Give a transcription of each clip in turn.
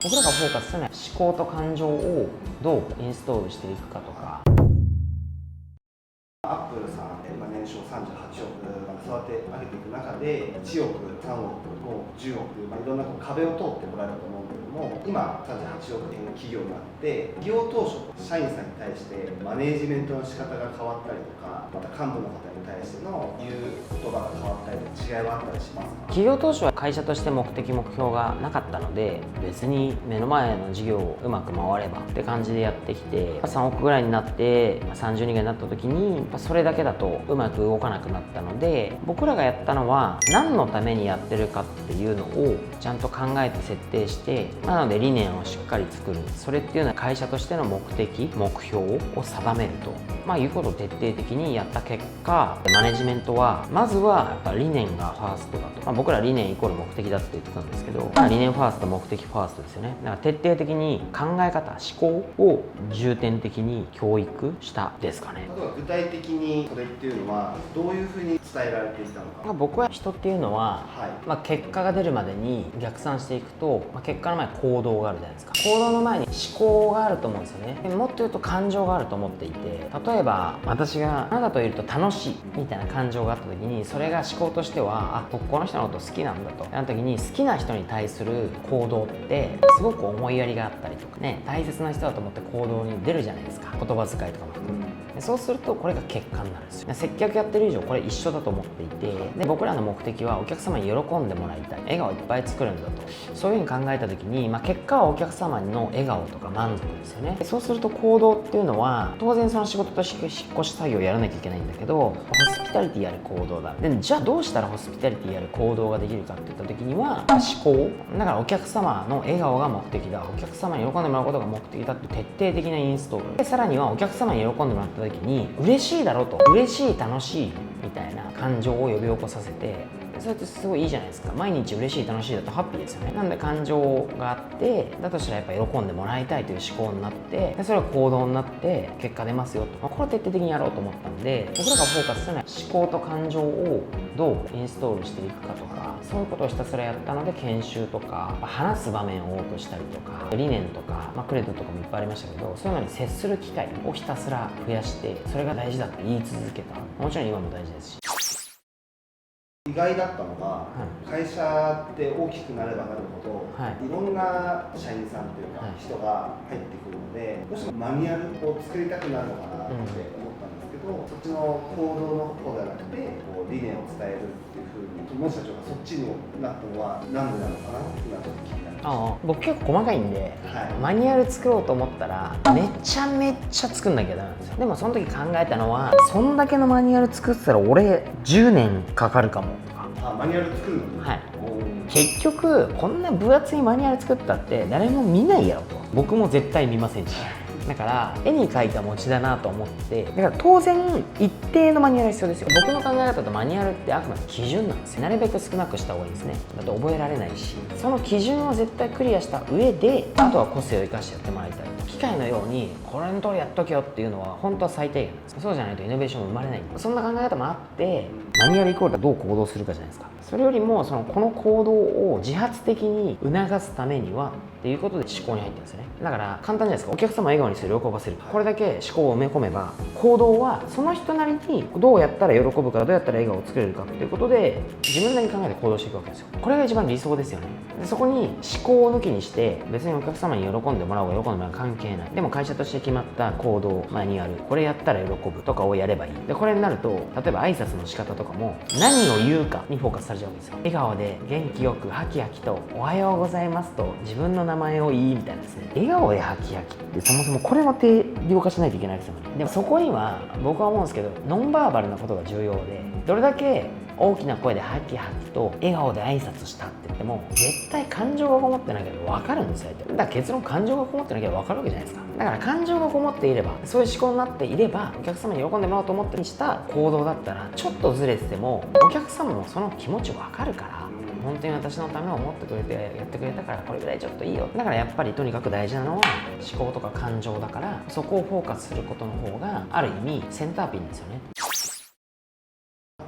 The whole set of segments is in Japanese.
僕らがフォーカスするのは思考と感情をどうインストールしていくかとか。アップルさん、年商38億まで育て上げていく中で1億、3億、5億、10億、いろんな壁を通ってこられると思うんだけども、今38億円の企業になって起業当初社員さんに対してマネージメントの仕方が変わったりとか、また幹部の方に対しての言う言葉が変わったりとか違いはあったりしますか？起業当初は会社として目的目標がなかったので、別に目の前の事業をうまく回ればって感じでやってきて、3億ぐらいになって30人ぐらいになった時にそれだけだとうまく動かなくなったので、僕らがやったのは何のためにやってるかっていうのをちゃんと考えて設定して、なので理念をしっかり作る。それっていうのは会社としての目的目標を定めると、いうことを徹底的にやった結果、マネジメントはまずはやっぱ理念がファーストだと、僕ら理念イコール目的だって言ってたんですけど、理念ファースト目的ファーストですよね。だから徹底的に考え方思考を重点的に教育したですかね。例えば具体的にそれっていうのはどういうふうに伝えられていたのか。僕は人っていうのは、結果が出るまでに逆算していくと、結果の前に行動があるじゃないですか。行動の前に思考があると思うんですよね。もっと言うと感情があると思っていて、例えば私があなたといると楽しいみたいな感情があった時に、それが思考としては僕この人のこと好きなんだと、あの時に好きな人に対する行動ってすごく思いやりがあったりとかね、大切な人だと思って行動に出るじゃないですか。言葉遣いとかも含めて。そうするとこれが結果になるんですよ。接客やってる以上これ一緒だと思っていて、で僕らの目的はお客様に喜んでもらいたい、笑顔をいっぱい作るんだと、そういうふうに考えた時に、結果はお客様の笑顔とか満足ですよね。そうすると行動っていうのは当然その仕事と引っ越し作業をやらなきゃいけないんだけど、ホスピタリティやる行動だ。でじゃあどうしたらホスピタリティやる行動ができるかっていった時には思考だから、お客様の笑顔が目的だ、お客様に喜んでもらうことが目的だって徹底的なインストールで、さらにはお客様に喜んでもらった時に嬉しいだろうと、嬉しい楽しいみたいな感情を呼び起こさせて、それってすごいいいじゃないですか。毎日嬉しい楽しいだとハッピーですよね。なんで感情があって、だとしたらやっぱ喜んでもらいたいという思考になって、でそれが行動になって結果出ますよと、これを徹底的にやろうと思ったんで、僕らがフォーカスするのは思考と感情をどうインストールしていくかとか、そういうことをひたすらやったので、研修とか話す場面を多くしたりとか、理念とか、クレジットとかもいっぱいありましたけど、そういうのに接する機会をひたすら増やして、それが大事だって言い続けた。もちろん今も大事ですし。意外だったのが、会社って大きくなればなるほど、いろんな社員さんというか、人が入ってくるので、どうしてもマニュアルを作りたくなるのかなって思ったんですけど、そっちの行動の方ではなくて理念を伝えるっていうふうに友達たちがそっちになったのは何でなのかなっていうのはちょっと気になりました。僕結構細かいんで、マニュアル作ろうと思ったらめちゃめちゃ作んなきゃダメなんですよ。でもその時考えたのは、そんだけのマニュアル作ってたら俺10年かかるかもとか。マニュアル作るのに、結局こんな分厚いマニュアル作ったって誰も見ないやろと、僕も絶対見ませんし、だから絵に描いた餅だなと思って、だから当然一定のマニュアルが必要ですよ。僕の考え方だとマニュアルってあくまで基準なんですよ。なるべく少なくした方がいいですね。だって覚えられないし、その基準を絶対クリアした上で、あとは個性を生かしてやってもらいたい。機械のようにこれの通りやっとけよっていうのは本当は最低限なんです。そうじゃないとイノベーション生まれない。そんな考え方もあって、マニュアルイコールどう行動するかじゃないですか。それよりもこの行動を自発的に促すためにはっていうことで思考に入ってるんですよね。だから簡単じゃないですか。お客様を笑顔にする、喜ばせる、これだけ思考を埋め込めば、行動はその人なりにどうやったら喜ぶか、どうやったら笑顔を作れるかっていうことで自分なりに考えて行動していくわけですよ。これが一番理想ですよね。でそこに思考を抜きにして、別にお客様に喜んでもらおうが喜んでもらう関係ない。でも会社として決まった行動マニュアル、これやったら喜ぶとかをやればいい。でこれになると、例えば挨拶の仕方とかも何を言うかにフォーカスされちゃうわけですよ。笑顔で元気よくハキハキとおはようございますと自分の名前を言いみたいなですね。笑顔でハキハキってそもそもこれも定量化しないといけないですよね。でもそこには僕は思うんですけど、ノンバーバルなことが重要で、どれだけ大きな声でハキハキと笑顔で挨拶したって言っても絶対感情がこもってなければ分かるんですよ。だから結論、感情がこもってなければ分かるわけじゃないですか。だから感情がこもっていれば、そういう思考になっていれば、お客様に喜んでもらおうと思ってした行動だったらちょっとずれててもお客様もその気持ち分かるから、本当に私のためを思ってくれてやってくれたからこれぐらいちょっといいよ。だからやっぱりとにかく大事なのは思考とか感情だから、そこをフォーカスすることの方がある意味センターピンですよね。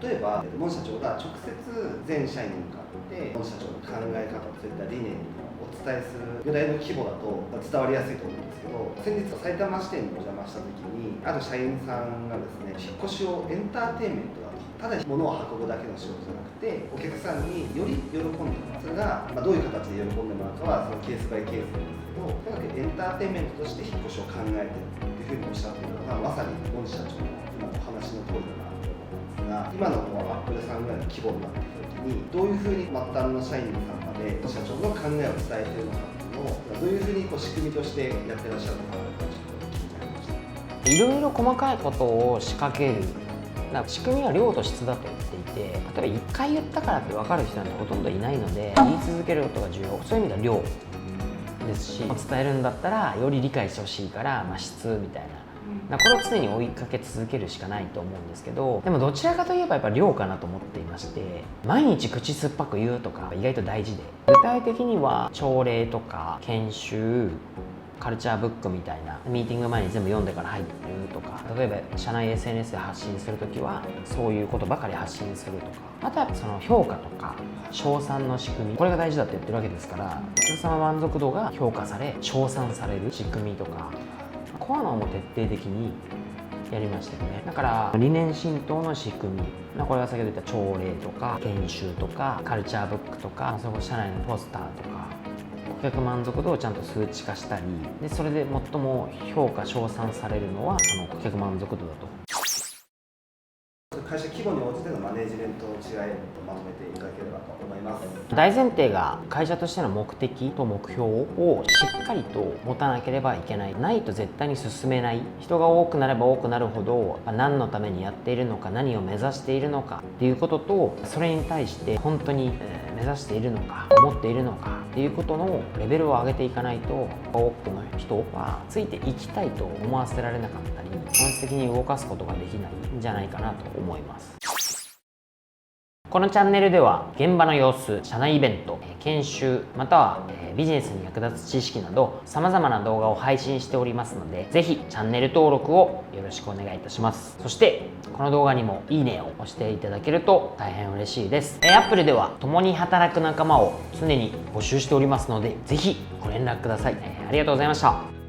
例えばモン社長が直接全社員に向かってモン社長の考え方、そういった理念をお伝えするぐらいの規模だと伝わりやすいと思うんですけど、先日埼玉支店にお邪魔した時にある社員さんがですね、引っ越しをエンターテインメントだと、ただ物を運ぶだけの仕事じゃなくてお客さんにより喜んでもらう、それがどういう形で喜んでもらうかはそのケースバイケースなんですけど、とにかくエンターテインメントとして引っ越しを考えてるっていうふうにおっしゃっているのがまさにモン社長の今お話の通りだなと思うんですが、今のアップルさんぐらいの規模になってきた時にどういうふうに末端の社員さんまで社長の考えを伝えているのかっていうのをどういうふうに仕組みとしてやってらっしゃるのかなとちょっと気になりました。いろいろ細かいことを仕掛ける。だから仕組みは量と質だと言っていて、例えば1回言ったからって分かる人なんてほとんどいないので、言い続けることが重要。そういう意味では量ですし、伝えるんだったらより理解してほしいから、質みたいな、これを常に追いかけ続けるしかないと思うんですけど、でもどちらかといえばやっぱ量かなと思っていまして、毎日口酸っぱく言うとか意外と大事で、具体的には朝礼とか研修、カルチャーブックみたいな、ミーティング前に全部読んでから入るとか、例えば社内 SNS で発信するときはそういうことばかり発信するとか、あとはその評価とか称賛の仕組み、これが大事だって言ってるわけですから、お客様満足度が評価され称賛される仕組みとか、こういうのをもう徹底的にやりましたよね。だから理念浸透の仕組み、これは先ほど言った朝礼とか研修とかカルチャーブックとか、そこ社内のポスターとか、顧客満足度をちゃんと数値化したりで、それで最も評価称賛されるのはその顧客満足度だと。会社規模に応じてのマネジメントの違いをまとめていただければと思います。大前提が会社としての目的と目標をしっかりと持たなければいけない。ないと絶対に進めない。人が多くなれば多くなるほど何のためにやっているのか、何を目指しているのかっていうことと、それに対して本当に目指しているのか、思っているのかっていうことのレベルを上げていかないと、多くの人はついていきたいと思わせられなかったり、本質的に動かすことができないんじゃないかなと思います。このチャンネルでは現場の様子、社内イベント、研修、またはビジネスに役立つ知識など様々な動画を配信しておりますので、ぜひチャンネル登録をよろしくお願いいたします。そしてこの動画にもいいねを押していただけると大変嬉しいです。Apple では共に働く仲間を常に募集しておりますので、ぜひご連絡ください。ありがとうございました。